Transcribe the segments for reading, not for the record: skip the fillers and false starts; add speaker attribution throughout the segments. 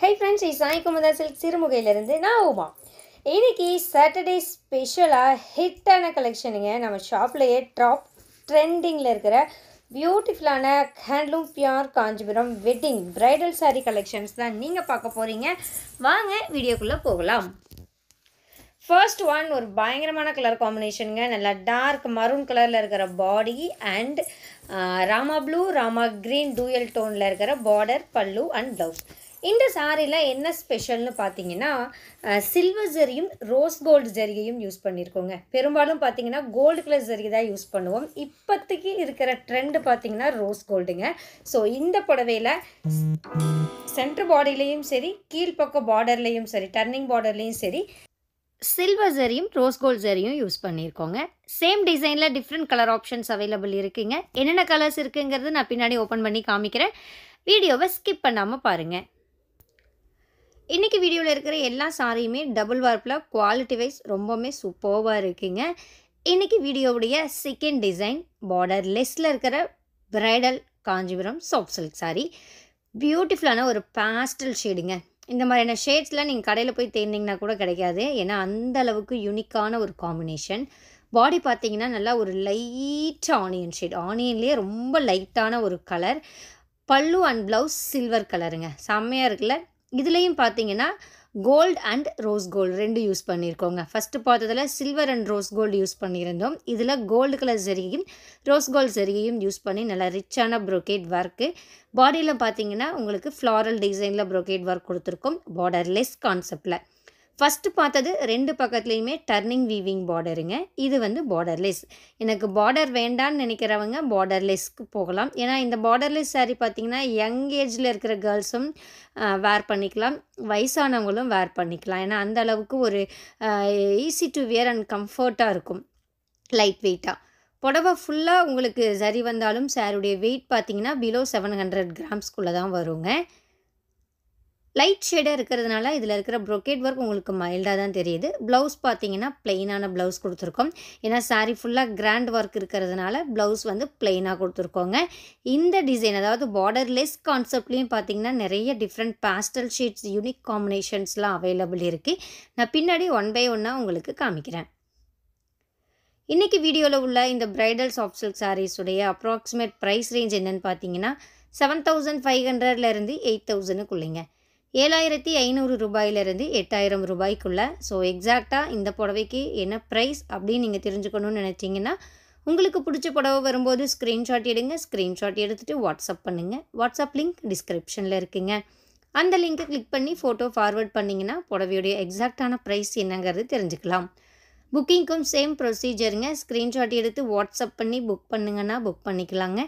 Speaker 1: Hey friends, it's Sai Kumada Silk Sirumugayilarundu நான் உமா. இன்னைக்கு Saturday ஸ்பெஷலாக ஹிட்டான கலெக்ஷனுங்க. நம்ம ஷாப்லேயே டாப் ட்ரெண்டிங்கில் இருக்கிற பியூட்டிஃபுல்லான handloom pure Kanchipuram wedding bridal sari collections தான் நீங்கள் பார்க்க போகிறீங்க. வாங்க வீடியோக்குள்ளே போகலாம். ஃபர்ஸ்ட் ஒன் ஒரு பயங்கரமான கலர் காம்பினேஷனுங்க. நல்லா டார்க் மரூன் கலரில் இருக்கிற body and Rama blue Rama green dual டோனில் இருக்கிற பார்டர் பல்லு அண்ட் ப்ளவுஸ். இந்த சாரியில் என்ன ஸ்பெஷல்னு பார்த்தீங்கன்னா சில்வர் ஜரியும் ரோஸ் கோல்டு ஜரிகையும் யூஸ் பண்ணியிருக்கோங்க. பெரும்பாலும் பார்த்தீங்கன்னா கோல்டு கலர் ஜரிகை தான் யூஸ் பண்ணுவோம். இப்போதைக்கு இருக்கிற ட்ரெண்டு பார்த்தீங்கன்னா ரோஸ் கோல்டுங்க. ஸோ இந்த புடவையில் சென்டர் பாடியிலையும் சரி கீழ்ப்பக்கம் பார்டர்லேயும் சரி டர்னிங் பார்டர்லேயும் சரி சில்வர் ஜரியும் ரோஸ் கோல்டு ஜரியும் யூஸ் பண்ணியிருக்கோங்க. சேம் டிசைனில் டிஃப்ரெண்ட் கலர் ஆப்ஷன்ஸ் அவைலபிள் இருக்குங்க. என்னென்ன கலர்ஸ் இருக்குங்கிறது நான் பின்னாடி ஓப்பன் பண்ணி காமிக்கிறேன். வீடியோவை ஸ்கிப் பண்ணாமல் பாருங்கள். இன்றைக்கி வீடியோவில் இருக்கிற எல்லா சாரியுமே டபுள் வார்ப்பில் குவாலிட்டி வைஸ் ரொம்பவுமே சூப்பர்வாக இருக்குங்க. இன்றைக்கி வீடியோவுடைய செகண்ட் டிசைன் பார்டர் லெஸ்ஸில் இருக்கிற bridal Kanchipuram soft silk sorry. பியூட்டிஃபுல்லான ஒரு பாஸ்டல் ஷேடுங்க. இந்த மாதிரியான ஷேட்ஸ்லாம் நீங்கள் கடையில் போய் தேர்ந்தீங்கன்னா கூட கிடைக்காது. ஏன்னா அந்த அளவுக்கு யூனிக்கான ஒரு காம்பினேஷன். பாடி பார்த்தீங்கன்னா நல்லா ஒரு லைட் ஆனியன் ஷேட், ஆனியன்லேயே ரொம்ப லைட்டான ஒரு கலர். பல்லு அண்ட் ப்ளவுஸ் சில்வர் கலருங்க, செம்மையாக இருக்குல்ல. இதுலேயும் பார்த்தீங்கன்னா கோல்டு அண்ட் ரோஸ் கோல்டு ரெண்டு யூஸ் பண்ணியிருக்கோங்க. ஃபஸ்ட்டு பார்த்ததில் silver and rose gold use பண்ணியிருந்தோம். இதில் கோல்டு கலர் ஜரிகையும் ரோஸ் கோல்டு ஜரிகையும் யூஸ் பண்ணி நல்லா ரிச்சான ப்ரோகேட் ஒர்க்கு. பாடியில் பார்த்தீங்கன்னா உங்களுக்கு ஃப்ளாரல் டிசைனில் ப்ரோகேட் ஒர்க் கொடுத்துருக்கோம் பார்டர்லெஸ் கான்செப்டில். ஃபஸ்ட்டு பார்த்தது ரெண்டு பக்கத்துலேயுமே டர்னிங் வீவிங் பார்டருங்க. இது வந்து பார்டர்லெஸ். எனக்கு பார்டர் வேண்டான்னு நினைக்கிறவங்க பார்டர்லெஸ்க்கு போகலாம். ஏன்னா இந்த பார்டர்லெஸ் சாரீ பார்த்திங்கன்னா யங் ஏஜில் இருக்கிற கேர்ள்ஸும் வேர் பண்ணிக்கலாம், வயசானவங்களும் வேர் பண்ணிக்கலாம். ஏன்னா அந்த அளவுக்கு ஒரு ஈஸி டு வியர் அண்ட் கம்ஃபர்ட்டாக இருக்கும், லைட் வெயிட்டாக. புடவை ஃபுல்லாக உங்களுக்கு சரி வந்தாலும் சாரியுடைய வெயிட் பார்த்திங்கன்னா பிலோ 700 கிராம்ஸ்குள்ளே தான் வருங்க. லைட் ஷேடாக இருக்கிறதுனால இதில் இருக்கிற ப்ரோகேட் ஒர்க் உங்களுக்கு மைல்டாக தான் தெரியுது. ப்ளவுஸ் பார்த்தீங்கன்னா ப்ளெயினான ப்ளவுஸ் கொடுத்துருக்கோம். ஏன்னா சாரீ ஃபுல்லாக கிராண்ட் ஒர்க் இருக்கிறதுனால ப்ளவுஸ் வந்து ப்ளெயினாக கொடுத்துருக்கோங்க. இந்த டிசைன் அதாவது பார்டர்லெஸ் கான்செப்ட்லேயும் பார்த்தீங்கன்னா நிறைய டிஃப்ரெண்ட் பாஸ்டல் ஷேட்ஸ் யூனிக் காம்பினேஷன்ஸ்லாம் அவைலபிள் இருக்குது. நான் பின்னாடி ஒன் பை ஒன்னாக உங்களுக்கு காமிக்கிறேன். இன்றைக்கி வீடியோவில் உள்ள இந்த பிரைடல் சாஃப்ட் சில்க் சாரீஸுடைய அப்ராக்சிமேட் ப்ரைஸ் ரேஞ்ச் என்னென்னு பார்த்தீங்கன்னா 7500லேருந்து 8000க்குள்ளேங்க. 7500 ரூபாயிலிருந்து 8000 ரூபாய்க்குள்ளே. ஸோ எக்ஸாக்டாக இந்த புடவைக்கு என்ன ப்ரைஸ் அப்படின்னு நீங்கள் தெரிஞ்சுக்கணுன்னு நினச்சிங்கன்னா உங்களுக்கு பிடிச்ச புடவை வரும்போது ஸ்க்ரீன்ஷாட் எடுங்க. ஸ்க்ரீன்ஷாட் எடுத்துகிட்டு வாட்ஸ்அப் பண்ணுங்கள். வாட்ஸ்அப் லிங்க் டிஸ்கிரிப்ஷனில் இருக்குங்க. அந்த லிங்க்கை கிளிக் பண்ணி ஃபோட்டோ ஃபார்வர்ட் பண்ணிங்கன்னா புடவையுடைய எக்ஸாக்டான ப்ரைஸ் என்னங்கிறது தெரிஞ்சுக்கலாம். புக்கிங்க்கும் சேம் ப்ரொசீஜருங்க. ஸ்க்ரீன்ஷாட் எடுத்து வாட்ஸ்அப் பண்ணி புக் பண்ணுங்கன்னா புக் பண்ணிக்கலாங்க.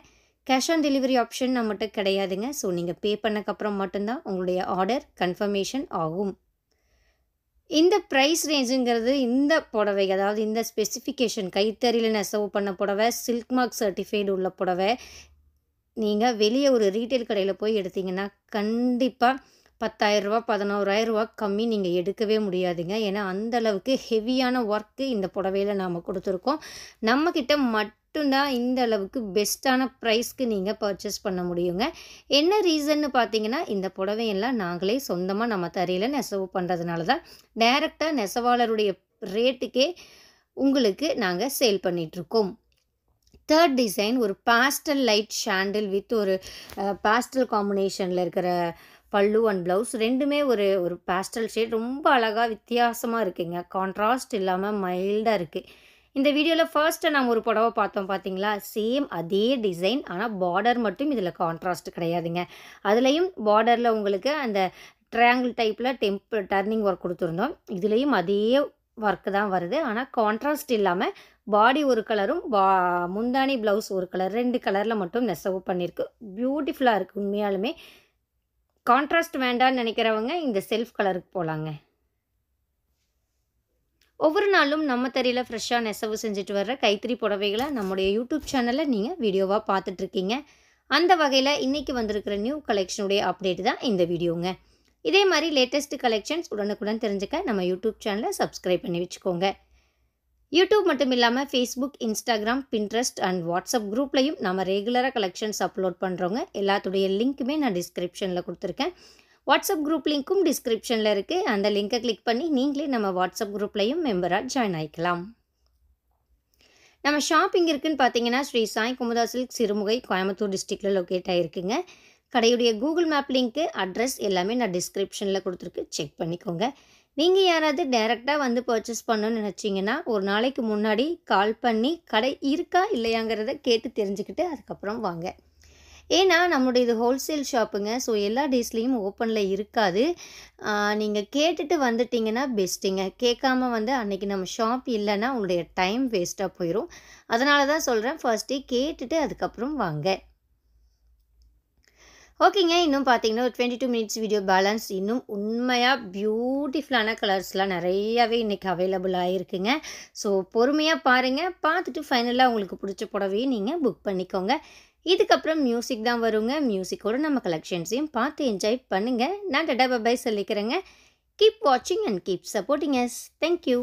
Speaker 1: கேஷ் ஆன் டெலிவரி ஆப்ஷன் நம்மகிட்ட கிடையாதுங்க. ஸோ நீங்கள் பே பண்ணக்கப்புறம் மட்டும்தான் உங்களுடைய ஆர்டர் கன்ஃபர்மேஷன் ஆகும். இந்த ப்ரைஸ் ரேஞ்சுங்கிறது இந்த புடவை அதாவது இந்த ஸ்பெசிஃபிகேஷன் கைத்தறியில் நெசவு பண்ண புடவை, சில்க் மார்க் சர்டிஃபைடு உள்ள புடவை நீங்கள் வெளியே ஒரு ரீட்டைல் கடையில் போய் எடுத்திங்கன்னா கண்டிப்பாக 10,000 ரூபா 11,000 ரூபா கம்மி நீங்கள் எடுக்கவே முடியாதுங்க. ஏன்னா அந்தளவுக்கு ஹெவியான ஒர்க்கு இந்த புடவையில் நாம் கொடுத்துருக்கோம். நம்மக்கிட்ட மட்டும்தான் இந்த அளவுக்கு பெஸ்ட்டான ப்ரைஸ்க்கு நீங்கள் பர்ச்சேஸ் பண்ண முடியுங்க. என்ன ரீசன்னு பார்த்தீங்கன்னா இந்த புடவையெல்லாம் நாங்களே சொந்தமாக நம்ம தறியில் நெசவு பண்ணுறதுனால தான் டைரெக்டாக நெசவாளருடைய ரேட்டுக்கே உங்களுக்கு நாங்கள் சேல் பண்ணிகிட்ருக்கோம். தேர்ட் டிசைன் ஒரு பாஸ்டல் லைட் ஷாண்டில் வித் ஒரு பாஸ்டல் காம்பினேஷனில் இருக்கிற பல்லு அண்ட் ப்ளவுஸ் ரெண்டுமே ஒரு பாஸ்டல் ஷேட் ரொம்ப அழகாக வித்தியாசமாக இருக்குங்க. கான்ட்ராஸ்ட் இல்லாமல் மைல்டாக இருக்குது. இந்த வீடியோவில் ஃபர்ஸ்ட்டு நம்ம ஒரு புடவை பார்த்தோம் பார்த்தீங்களா, சேம் அதே டிசைன். ஆனால் பார்டர் மட்டும் இதில் கான்ட்ராஸ்ட் கிடையாதுங்க. அதுலேயும் பார்டரில் உங்களுக்கு அந்த ட்ரையாங்கிள் டைப்பில் டர்னிங் ஒர்க் கொடுத்துருந்தோம். இதுலேயும் அதே ஒர்க்கு தான் வருது. ஆனால் கான்ட்ராஸ்ட் இல்லாமல் பாடி ஒரு கலரும் முந்தானி ப்ளவுஸ் ஒரு கலர், ரெண்டு கலரில் மட்டும் நெசவு பண்ணியிருக்கு. பியூட்டிஃபுல்லாக இருக்குது உண்மையாலுமே. கான்ட்ராஸ்ட் வேண்டான்னு நினைக்கிறவங்க இந்த செல்ஃப் கலருக்கு போகலாங்க. ஒவ்வொரு நாளும் நம்ம தறியில் ஃப்ரெஷ்ஷாக நெசவு செஞ்சுட்டு வர்ற கைத்தறி புடவைகளை நம்முடைய யூடியூப் சேனலில் நீங்கள் வீடியோவாக பார்த்துட்ருக்கீங்க. அந்த வகையில் இன்றைக்கி வந்திருக்கிற நியூ கலெக்ஷனுடைய அப்டேட் தான் இந்த வீடியோங்க. இதே மாதிரி லேட்டஸ்ட் கலெக்ஷன்ஸ் உடனுக்குடன் தெரிஞ்சுக்க நம்ம யூடியூப் சேனலை சப்ஸ்கிரைப் பண்ணி வச்சுக்கோங்க. யூடியூப் மட்டும் இல்லாமல் Facebook, Instagram, Pinterest and WhatsApp குரூப்லையும் நம்ம ரெகுலராக கலெக்ஷன்ஸ் அப்லோட் பண்ணுறோங்க. எல்லாத்துடைய லிங்க்குமே நான் டிஸ்கிரிப்ஷனில் கொடுத்துருக்கேன். வாட்ஸ்அப் குரூப் லிங்க்கும் டிஸ்கிரிப்ஷனில் இருக்குது. அந்த லிங்கை கிளிக் பண்ணி நீங்களே நம்ம வாட்ஸ்அப் குரூப்லேயும் மெம்பராக ஜாயின் ஆகிக்கலாம். நம்ம ஷாப் இங்கே இருக்குதுன்னு பார்த்தீங்கன்னா ஸ்ரீ சாய் குமுதா சில்க் சிறுமுகை கோயம்புத்தூர் டிஸ்ட்ரிக்டில் லொக்கேட் ஆகிருக்குங்க. கடையுடைய கூகுள் மேப் லிங்க்கு அட்ரஸ் எல்லாமே நான் டிஸ்கிரிப்ஷனில் கொடுத்துருக்கு, செக் பண்ணிக்கோங்க. நீங்கள் யாராவது டைரெக்டாக வந்து பர்ச்சேஸ் பண்ணணும்னு நினச்சிங்கன்னா ஒரு நாளைக்கு முன்னாடி கால் பண்ணி கடை இருக்கா இல்லையாங்கிறத கேட்டு தெரிஞ்சுக்கிட்டு அதுக்கப்புறம் வாங்க. ஏன்னா நம்மளுடைய இது ஹோல்சேல் ஷாப்புங்க. ஸோ எல்லா டேஸ்லேயும் ஓப்பனில் இருக்காது. நீங்கள் கேட்டுட்டு வந்துட்டிங்கன்னா பெஸ்ட்டுங்க. கேட்காம வந்து அன்றைக்கி நம்ம ஷாப் இல்லைன்னா உங்களுடைய டைம் வேஸ்ட்டாக போயிடும். அதனால தான் சொல்கிறேன், ஃபர்ஸ்ட்டே கேட்டுட்டு அதுக்கப்புறம் வாங்க. ஓகேங்க, இன்னும் பார்த்தீங்கன்னா ஒரு 22 மினிட்ஸ் வீடியோ பேலன்ஸ். இன்னும் உண்மையாக பியூட்டிஃபுல்லான கலர்ஸ்லாம் நிறையாவே இன்றைக்கி அவைலபிள் ஆகிருக்குங்க. ஸோ பொறுமையாக பாருங்கள், பார்த்துட்டு ஃபைனலாக உங்களுக்கு பிடிச்ச புடவையை நீங்கள் புக் பண்ணிக்கோங்க. இதுக்கப்புறம் மியூசிக் தான் வருங்க. மியூசிக்கோடு நம்ம கலெக்ஷன்ஸையும் பார்த்து என்ஜாய் பண்ணுங்கள். நான் டாடா பை சொல்லிக்கிறேங்க. கீப் வாட்சிங் and keep supporting us. Thank you.